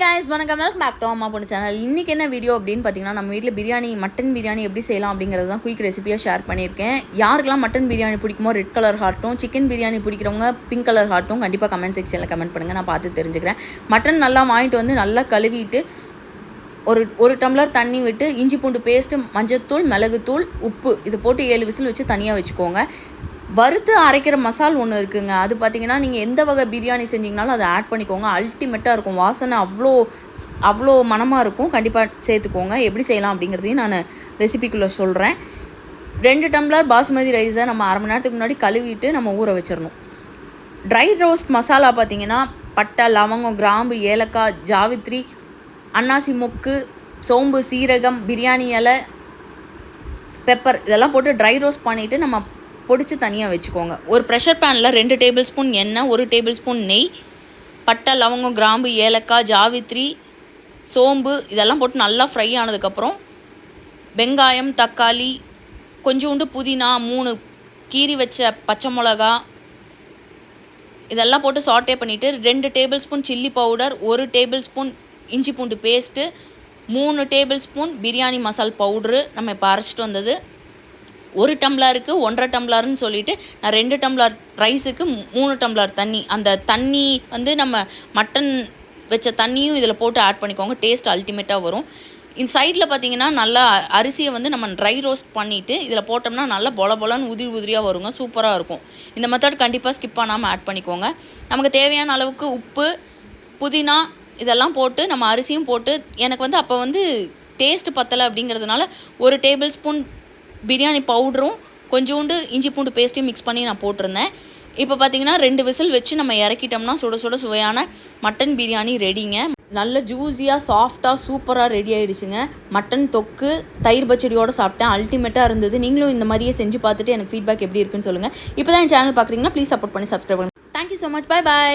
guys, வணக்கம், welcome back to அம்மா பொண்ணு சேனல். இன்றைக்கி என்ன வீடியோ அப்படின்னு பார்த்தீங்கன்னா, நம்ம வீட்டில் பிரியாணி, மட்டன் பிரியாணி எப்படி செய்யலாம் அப்படிங்கிறது தான் குயிக் ரெசிபியாக ஷேர் பண்ணியிருக்கேன். யாருக்கெல்லாம் மட்டன் பிரியாணி பிடிக்குமோ ரெட் கலர் ஹார்ட்டும், சிக்கன் பிரியாணி பிடிக்கிறவங்க பிங்க் கலர் ஹார்ட்டும் கண்டிப்பாக கமெண்ட் செக்ஷனில் கமெண்ட் பண்ணுங்கள், நான் பார்த்து தெரிஞ்சுக்கிறேன். மட்டன் நல்லா வாங்கிட்டு வந்து நல்லா கழுவிட்டு ஒரு டம்ளர் தண்ணி விட்டு இஞ்சி பூண்டு பேஸ்ட்டு, மஞ்சத்தூள், மிளகுத்தூள், உப்பு இது போட்டு 7 விசில் வச்சு தனியாக வச்சுக்கோங்க. வறுத்து அரைக்கிற மசால் ஒன்று இருக்குங்க. அது பார்த்திங்கன்னா நீங்கள் எந்த வகை பிரியாணி செஞ்சிங்கனாலும் அதை ஆட் பண்ணிக்கோங்க. அல்டிமேட்டாக இருக்கும். வாசனை அவ்வளோ மனமாக இருக்கும். கண்டிப்பாக சேர்த்துக்கோங்க. எப்படி செய்யலாம் அப்படிங்கிறதையும் நான் ரெசிபிக்குள்ளே சொல்கிறேன். 2 டம்ளர் பாஸ்மதி ரைஸை நம்ம அரை மணி நேரத்துக்கு முன்னாடி கழுவிட்டு நம்ம ஊற வச்சிடணும். ட்ரை ரோஸ்ட் மசாலா பார்த்திங்கன்னா பட்டை, லவங்கம், கிராம்பு, ஏலக்காய், ஜாவித்ரி, அன்னாசி மொக்கு, சோம்பு, சீரகம், பிரியாணி இலை, பெப்பர் இதெல்லாம் போட்டு ட்ரை ரோஸ்ட் பண்ணிவிட்டு நம்ம பொடிச்சு தனியாக வச்சுக்கோங்க. ஒரு ப்ரெஷர் பேனில் 2 டேபிள் ஸ்பூன் எண்ணெய், 1 டேபிள் ஸ்பூன் நெய், பட்டை, லவங்கம், கிராம்பு, ஏலக்காய், ஜாவித்ரி, சோம்பு இதெல்லாம் போட்டு நல்லா ஃப்ரை ஆனதுக்கப்புறம் வெங்காயம், தக்காளி, கொஞ்சோண்டு புதினா, 3 கீரி வச்ச பச்சை மிளகா இதெல்லாம் போட்டு சாட்டே பண்ணிவிட்டு 2 table spoon chilli powder, 1 table spoon இஞ்சி பூண்டு பேஸ்ட்டு, 3 டேபிள் ஸ்பூன் பிரியாணி மசால் பவுட்ரு நம்ம இப்போ அரைச்சிட்டு வந்தது, 1 டம்ளருக்கு 1.5 டம்ளர்னு சொல்லிவிட்டு நான் 2 டம்ளர் ரைஸுக்கு 3 டம்ளர் தண்ணி. அந்த தண்ணி வந்து நம்ம மட்டன் வச்ச தண்ணியும் இதில் போட்டு ஆட் பண்ணிக்கோங்க. டேஸ்ட் அல்டிமேட்டாக வரும். இந்த சைடில் பார்த்திங்கன்னா நல்லா அரிசியை வந்து நம்ம ட்ரை ரோஸ்ட் பண்ணிவிட்டு இதில் போட்டோம்னா நல்லா பொலன்னு உதிரியாக வருங்க. சூப்பராக இருக்கும். இந்த மெத்தட் கண்டிப்பாக ஸ்கிப் பண்ணாமல் ஆட் பண்ணிக்கோங்க. நமக்கு தேவையான அளவுக்கு உப்பு, புதினா இதெல்லாம் போட்டு நம்ம அரிசியும் போட்டு எனக்கு வந்து அப்போ வந்து டேஸ்ட்டு பத்தலை அப்படிங்கிறதுனால 1 டேபிள் ஸ்பூன் பிரியாணி பவுடரும் கொஞ்சோண்டு இஞ்சி பூண்டு பேஸ்ட்டையும் மிக்ஸ் பண்ணி நான் போட்டிருந்தேன். இப்போ பார்த்திங்கன்னா 2 விசில் வச்சு நம்ம இறக்கிட்டோம்னா சுட சுவையான மட்டன் பிரியாணி ரெடிங்க. நல்ல ஜூஸியாக, சாஃப்டாக, சூப்பராக ரெடி ஆகிடுச்சுங்க. மட்டன் தொக்கு தயிர் பச்சடியோடு சாப்பிட்டேன். அல்டிமேட்டாக இருந்தது. நீங்களும் இந்த மாதிரியே செஞ்சு பார்த்துட்டு எனக்கு ஃபீட்பேக் எப்படி இருக்குன்னு சொல்லுங்கள். இப்போ தான் என் சேனல் பார்க்குறீங்கன்னா ப்ளீஸ் சப்போர்ட் பண்ணி சப்ஸ்கிரைப் பண்ணுங்கள். Thank you so much. Bye bye.